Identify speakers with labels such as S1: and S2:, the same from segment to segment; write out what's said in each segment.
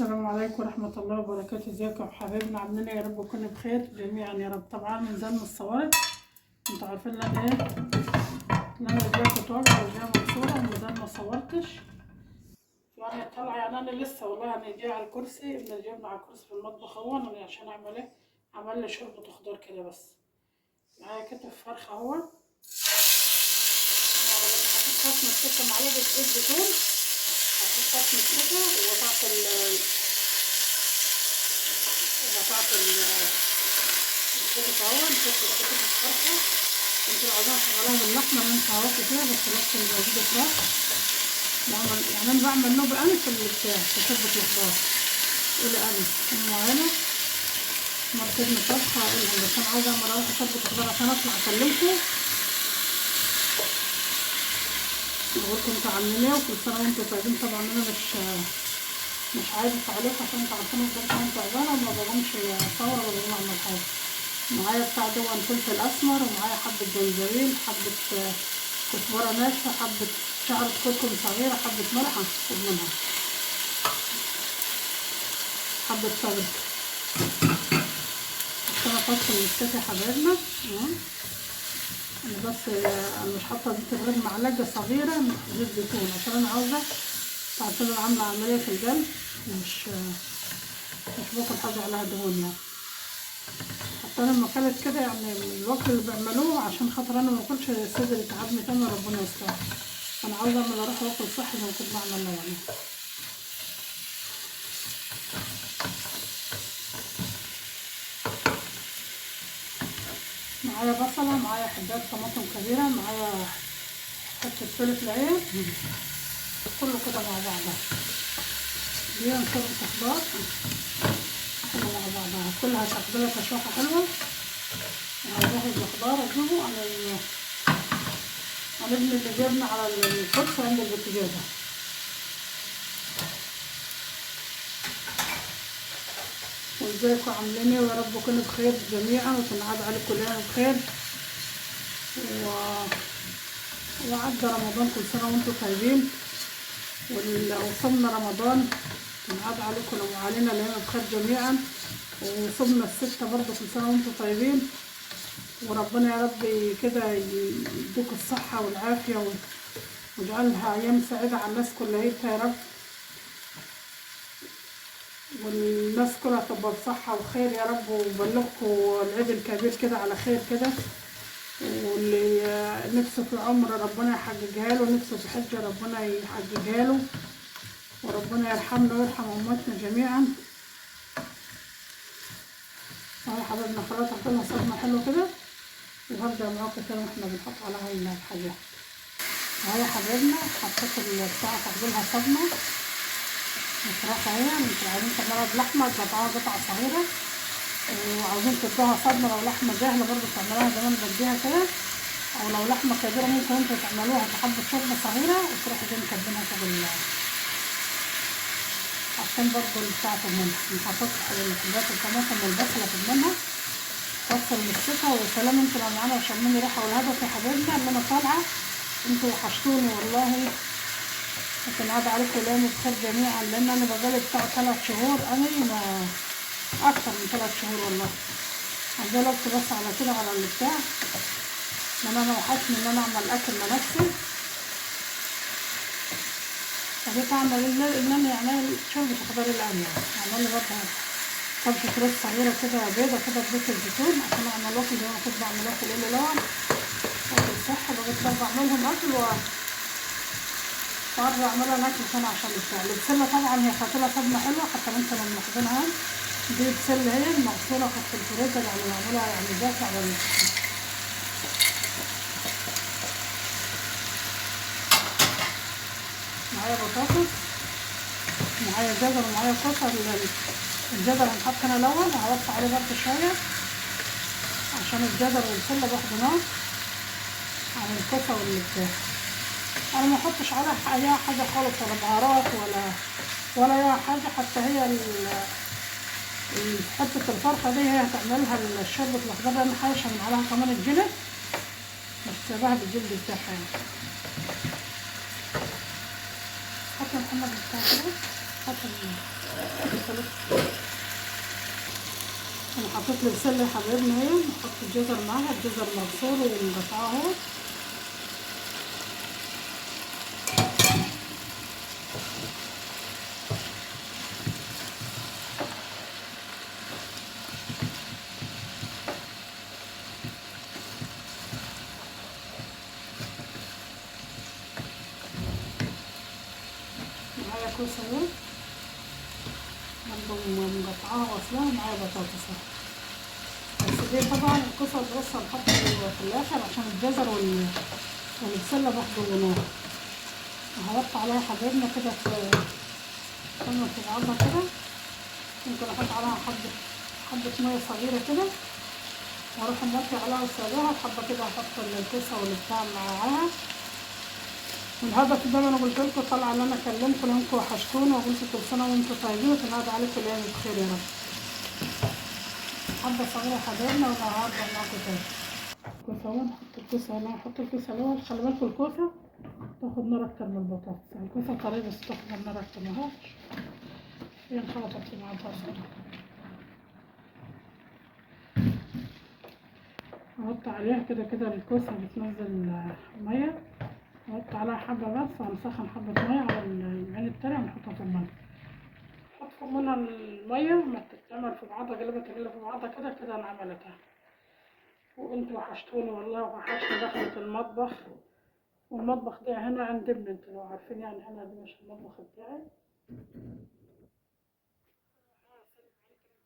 S1: السلام عليكم ورحمة الله وبركاته. ازيكم يا حبايبنا؟ عاملين ايه؟ يا رب تكونوا بخير جميعا يا رب. طبعا من زمن الصوارد انتوا عارفين ان انا رجلي كنت واجعة ورجلي مكسورة ومن زمان ما صورتش. يعني طالعة يعني انا لسه والله يعني جاي على الكرسي، ابن جايبني على الكرسي في المطبخ اهون انا عشان اعمل ايه؟ عمل لي شوربة خضار كده. بس معايا كتف فرخة اهو، حطيت خس مستكة معلقة زيت زيتون، حطيت خس مستكة وقطعت الكتف اهو. نحط الكتف الفرخة، انتوا لو عايزين تشغلوها باللحمة اللي انتوا عارفة فيها، بس الوقت اللي موجودة فراخ يعني انا بعمل نوب انا في البتاع في شوربة الخضار. قولي انا معينة مرتين طبخة اقولها، بس انا عايزة اعمل اروح شوربة خضار عشان اطلع اكلمكم نقولكم انتوا عاملين ايه وكل سنة وانتوا طيبين. طبعا انا مش عايزة عليكم عشان انتوا عارفين الظروف انا تعبانة وما بقومش اصور ولا بقوم اعمل حاجة. معايا بتاع دون فلفل اسمر، ومعايا حبة جنزبيل، حبة كزبرة ناشفة، حبة شعرة كركم صغيرة، حبة ملح هنحط منها، حبة صلصة عشان احط المستكة يا حبايبنا. انا بس انا مش حاطة زيت غير معلقة صغيرة من زيت زيتون عشان انا عاوزة عشان انا عاملة عملية في القلب ومش باكل حاجة عليها دهون يعني. حتى انا لما اكلت كده يعني من الوقت اللي بيعملوه عشان خاطر انا ما اكلش صدري تعبني تاني ربنا يستر. انا عاوزه اعمل اروح واكل صحي زي ما كنت بعمل يعني. معايا بصله، معايا حبات طماطم كبيره، معايا حته فلفل عين، كله كده مع بعضها. دي شوربه خضار كله مع بعضها، كلها تقبيله تشويحه حلوه. هجهز الخضار اجيبه على ابني اللي جابنا على الكرسي عند البوتاجازة. وازيكم عاملين ايه؟ ويا رب تكونوا بخير جميعا وتنعاد عليكم كلنا بخير وعدى رمضان كل سنه وانتم طيبين. وصمنا رمضان تنعاد عليكم وعلينا الايام بخير جميعا. وصمنا الستة برضه كل سنه وانتم طيبين، وربنا يا رب كده يديكم الصحه والعافيه ويجعلها ايام سعيده على الناس كلها يا رب، والناس كلها تبقى بصحة وخير يا رب. وبلغكم العيد الكبير كده على خير كده، واللي نفسه في عمر ربنا يحققها له، نفسه في حجة ربنا يحققها له، وربنا يرحمنا ويرحم أمتنا جميعا. يا حبايبنا خلاص حطينا صدمة حلوة كده، وهرجع معاكم تاني واحنا بنحط عليها الحاجات. اهي يا حبايبنا حطيت البتاع تاخدولها صدمة الفراخ اهي. انتوا عايزين تعملوها بلحمة تقطعوها قطع صغيرة، وعاوزين تدوها صدمة لو لحمة جاهلة برضه تعملوها زي ما انا بديها كده، او لو لحمة كبيرة ممكن انتوا تعملوها بحبة شوربة صغيرة وتروحوا جايين كاتبينها فوق عشان برضه البتاع تضمنها. حطيت الحبات الطماطم والبصلة تضمنها، كسر المسكة. وسلام انتوا لو معانا وشمين ريحة والهدف يا حبايبنا اللي انا طالعة، انتوا وحشتوني والله. هتنعاد عليكم الايام بخير جميعا، لان انا بقالي بتاع 3 شهور، انا ما اكتر من 3 شهور والله عندي وقت بس على كده على البتاع، لان انا وحشني ان انا اعمل اكل لنفسي. فجيت اعمل ان انا يعني شوربة خضار الان يعني اعمل لي برضه طبخة رز صغيرة كده بيضة كده بزيت الزيتون عشان اعمل اكل زي ما كنت بعمل اكل الليل اكل صحي. بقيت برضه اعملهم اكل وارجع اعملها اكل ثاني عشان البتاع. البسلة طبعا هي خاطلها صدمة حلوة، حتى انت لما مخزنها دي بسلة هي المغسولة كانت في الفريزر يعني معمولة يعني دافع على معايا بطاطس، معايا جزر، ومعايا كوسة. الجزر هنحط هنا الاول، هوطي عليه برضه شوية عشان الجزر والبسلة باخدوا نار على الكوسة والبتاع. انا ما احطش عليها اي حاجة خالص، ولا بهارات ولا اي حاجة. حتى هي حتة الفرخة دي هي هتعملها الشوربة الخضار، لان حايشة من عليها كمان الجلد، مش سايباها بالجلد بتاعها يعني. حط محمد بتاع كده، حط بصلت. انا حطيت البسله يا حبايبنا اهي، نحط الجزر معاها، الجزر مبشور ومقطعاه اهو. معايا كوسه اهي برضه مقطعاها واصلاها، معايا بطاطس اهي. بس دي طبعا الكوسه بس هنحط في الاخر عشان الجزر والبسله باخدوا النار. هحط عليها حبايبنا كده تمام في بعضها كده. ممكن احط عليها حبه ميه صغيره كده واروح موطي عليها وسايباها حبه كده. احط الكوسه والبتاع معاها. والهدف ده انا قلت لكم طالعه ان انا اكلمكم لانكم وحشتوني، وقلت كل سنه وانتم طيبين وتنعاد عليكم الايام بخير يا رب. حبه صغيره حبايبنا وهقعد معاكم تاني. كوسه، نحط الكوسه هنا، نحط الكوسه الاول. خلي بالكم الكوسه تاخد نار اكتر من البطاطس، يعني الكوسه طريه بس تاخد نار اكتر. اهو هي انخلطت مع البصل. احط عليها كده الكوسه بتنزل ميه، احط عليها حبه بس وهنسخن حبه ميه على العين التانية ونحطها في الميه. نحط منها الميه ما تتعمل في بعضها، تغلي في بعضها كده انا عملتها. وانتوا وحشتوني والله، وحشتني دخلت المطبخ. والمطبخ ده هنا عند ابني، انتوا لو عارفين يعني هنا ده مش المطبخ بتاعي.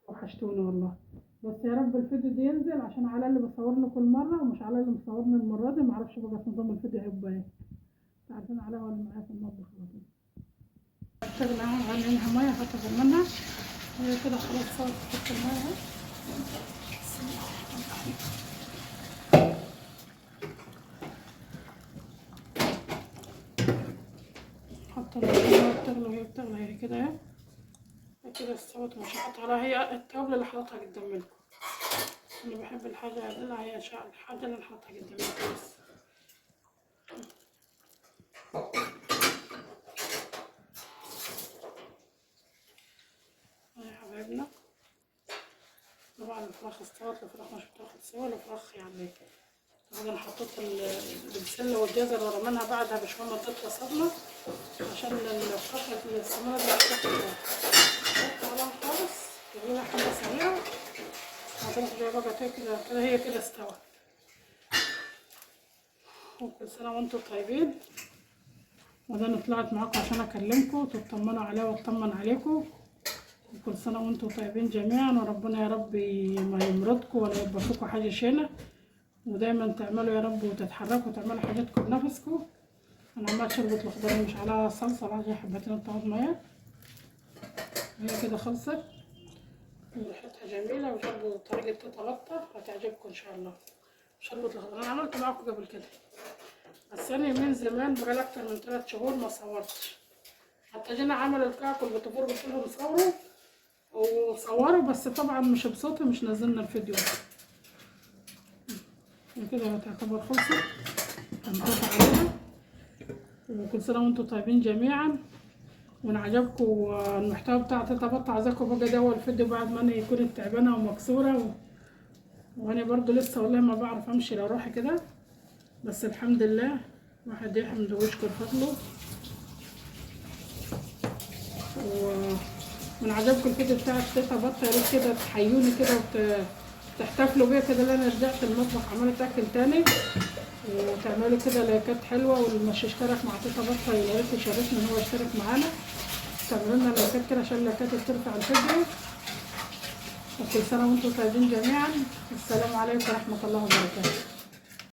S1: وحشتوني والله. بس يا رب الفيديو ده ينزل عشان على اللي بصورني كل مره ومش على اللي مصورني المره دي. معرفش بقى نظام الفيديو هيبقى ايه. عارفين عليها ولا معايا في المطبخ على طول. اشتغل اهو، غلينها ميه هاخد منها. هي كده خلاص صارت. تحط الميه اهي. حط الميه بتغلي، وهي بتغلي هي كده اهي. كده استوت. مش هحط عليها هي التوابل اللي حاططها قدام منكم. انا بحب الحاجه ادلع، هي الحاجه اللي نحطها قدام منكم بس. يا حبايبنا طبعا الفراخ استوت. الفراخ مش بتاخد سوا، الفراخ يعني طبعا حطيت البسله والجزر ورا منها بعدها بشويه ما اديتها صدمه عشان الفراخ السمنه دي تاخد. حط عليها خالص تغليها حبه صغيره هتروح جايه بقى كده هي كده استوت. وكل سنه وانتم طيبين. وده انا طلعت معاكم عشان اكلمكم تطمنوا عليا واطمن عليكم. وكل سنه وانتم طيبين جميعا، وربنا يا رب ما يمرضكم ولا يبقى فيكم حاجه شينه، ودايما تعملوا يا رب وتتحركوا وتعملوا حاجاتكم بنفسكم. انا عملت شوربه الخضار مش عليها صلصه، عليها حبتين بتاعت ميه. هي كده خلصت وريحتها جميله. وجربوا طريقه تيتا بطه هتعجبكم ان شاء الله. شوربه الخضار انا عملت معاكم قبل كده، بس انا من زمان بقالي اكتر من 3 شهور ما صورتش. حتى جينا عملوا الكعك والبطفور قلت لهم صوروا وصوروا، بس طبعا مش بصوتي، مش نزلنا الفيديو. كده تعتبر خلصت. هنحط عليها. وكل سنه وانتم طيبين جميعا. وان عجبكم المحتوى بتاع تيتا بطه، عايزاكم بقى ده اول فيديو بعد ما انا كنت تعبانه ومكسوره وانا برضو لسه والله ما بعرف امشي لا روحي كده، بس الحمد لله واحد يحمد ويشكر فضله. ومن عجبكم الفيديو بتاع تيتا بطه يا ريت كده تحيوني كده وتحتفلوا بيا كده، لان انا رجعت المطبخ عملت اكل تاني. وتعملوا كده لايكات حلوه، واللي مش اشترك مع تيتا بطه يا ريت يشرفني ان هو يشترك معانا. تعملوا لنا لايكات كده عشان اللايكات ترفع الفيديو. وكل سنه وانتم طيبين جميعا. السلام عليكم ورحمه الله وبركاته.